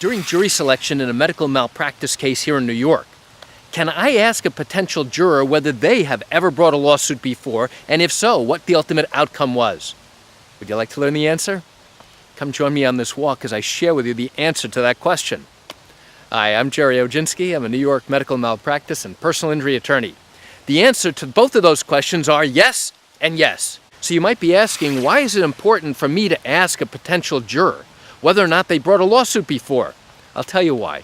During jury selection in a medical malpractice case here in New York, can I ask a potential juror whether they have ever brought a lawsuit before, and if so, what the ultimate outcome was? Would you like to learn the answer? Come join me on this walk as I share with you the answer to that question. Hi, I'm Gerry Oginski. I'm a New York medical malpractice and personal injury attorney. The answer to both of those questions are yes and yes. So you might be asking, why is it important for me to ask a potential juror whether or not they brought a lawsuit before? I'll tell you why.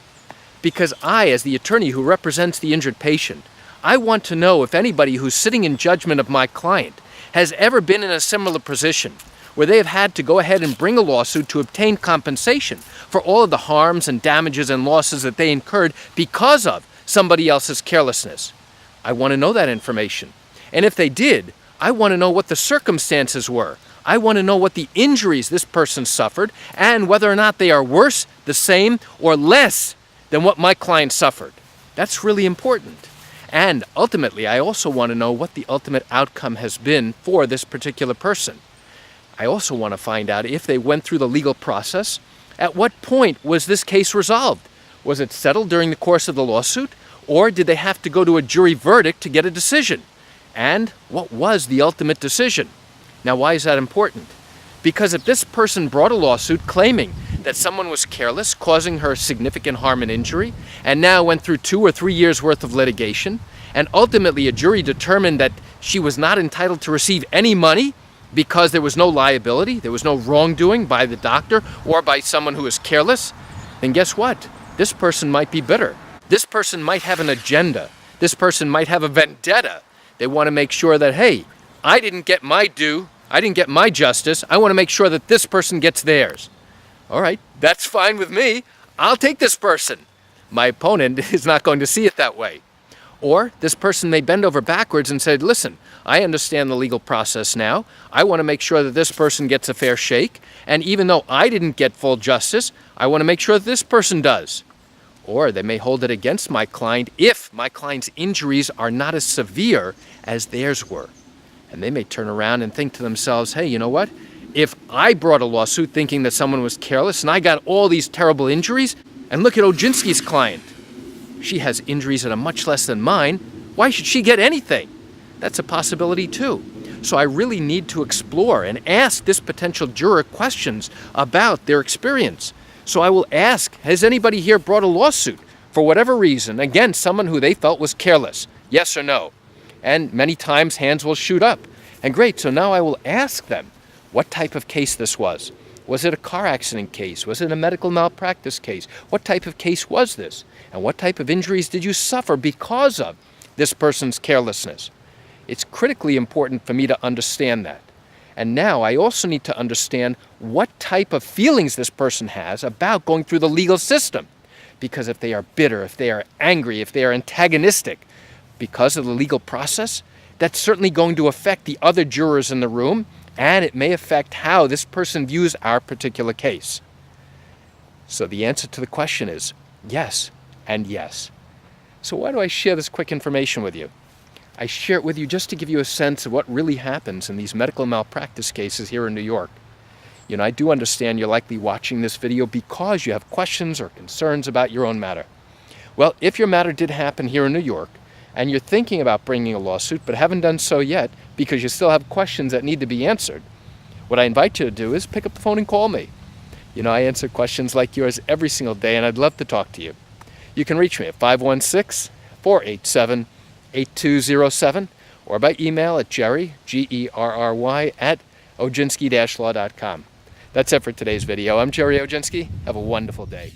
Because I, as the attorney who represents the injured patient, I want to know if anybody who's sitting in judgment of my client has ever been in a similar position where they have had to go ahead and bring a lawsuit to obtain compensation for all of the harms and damages and losses that they incurred because of somebody else's carelessness. I want to know that information. And if they did, I want to know what the circumstances were. I want to know what the injuries this person suffered and whether or not they are worse, the same, or less than what my client suffered. That's really important. And ultimately, I also want to know what the ultimate outcome has been for this particular person. I also want to find out if they went through the legal process. At what point was this case resolved? Was it settled during the course of the lawsuit, or did they have to go to a jury verdict to get a decision? And what was the ultimate decision? Now, why is that important? Because if this person brought a lawsuit claiming that someone was careless, causing her significant harm and injury, and now went through 2 or 3 years worth of litigation, and ultimately a jury determined that she was not entitled to receive any money because there was no liability, there was no wrongdoing by the doctor or by someone who was careless, then guess what? This person might be bitter. This person might have an agenda. This person might have a vendetta. They want to make sure that, hey, I didn't get my due, I didn't get my justice, I want to make sure that this person gets theirs. All right, that's fine with me. I'll take this person. My opponent is not going to see it that way. Or this person may bend over backwards and say, listen, I understand the legal process now. I want to make sure that this person gets a fair shake. And even though I didn't get full justice, I want to make sure that this person does. Or they may hold it against my client if my client's injuries are not as severe as theirs were. And they may turn around and think to themselves, hey, you know what? If I brought a lawsuit thinking that someone was careless and I got all these terrible injuries, and look at Oginski's client. She has injuries that are much less than mine. Why should she get anything? That's a possibility too. So I really need to explore and ask this potential juror questions about their experience. So I will ask, has anybody here brought a lawsuit for whatever reason against someone who they felt was careless? Yes or no? And many times hands will shoot up. And great, so now I will ask them what type of case this was. Was it a car accident case? Was it a medical malpractice case? What type of case was this? And what type of injuries did you suffer because of this person's carelessness? It's critically important for me to understand that. And now I also need to understand what type of feelings this person has about going through the legal system. Because if they are bitter, if they are angry, if they are antagonistic because of the legal process, that's certainly going to affect the other jurors in the room, and it may affect how this person views our particular case. So the answer to the question is yes and yes. So why do I share this quick information with you? I share it with you just to give you a sense of what really happens in these medical malpractice cases here in New York. You know, I do understand you're likely watching this video because you have questions or concerns about your own matter. Well, if your matter did happen here in New York, and you're thinking about bringing a lawsuit but haven't done so yet because you still have questions that need to be answered, what I invite you to do is pick up the phone and call me. You know, I answer questions like yours every single day, and I'd love to talk to you. You can reach me at 516-487-8207 or by email at Gerry, Gerry, at oginski-law.com. That's it for today's video. I'm Gerry Oginski. Have a wonderful day.